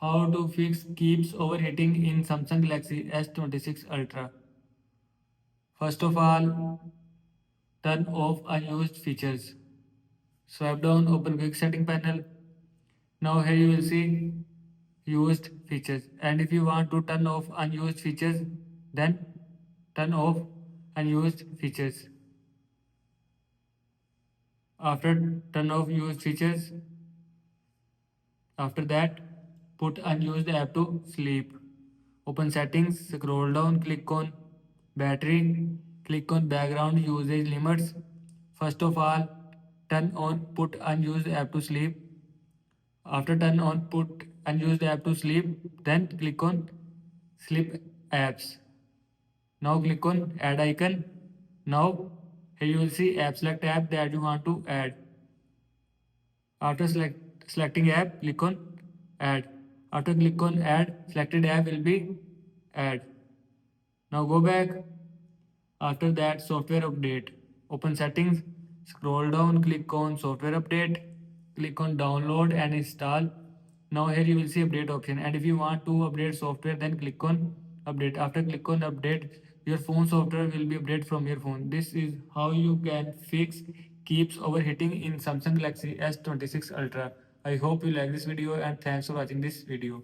How to fix keeps overheating in Samsung Galaxy S26 Ultra. First of all, turn off unused features. Swipe down, open quick setting panel. Now here you will see used features. And if you want to turn off unused features, then turn off unused features. After turn off used features, after that, put unused app to sleep. Open settings, scroll down, click on battery, click on background usage limits. First of all, turn on put unused app to sleep. After turn on put unused app to sleep, then click on sleep apps. Now click on add icon. Now here you will see app select app that you want to add. After selecting app, click on add. After click on add, selected app will be add. Now go back. After that, software update. Open settings, scroll down, click on software update, click on download and install. Now here you will see update option, and if you want to update software, then click on update. After click on update, your phone software will be updated from your phone. This is how you can fix keeps overheating in Samsung Galaxy S26 Ultra. I hope you like this video and thanks for watching this video.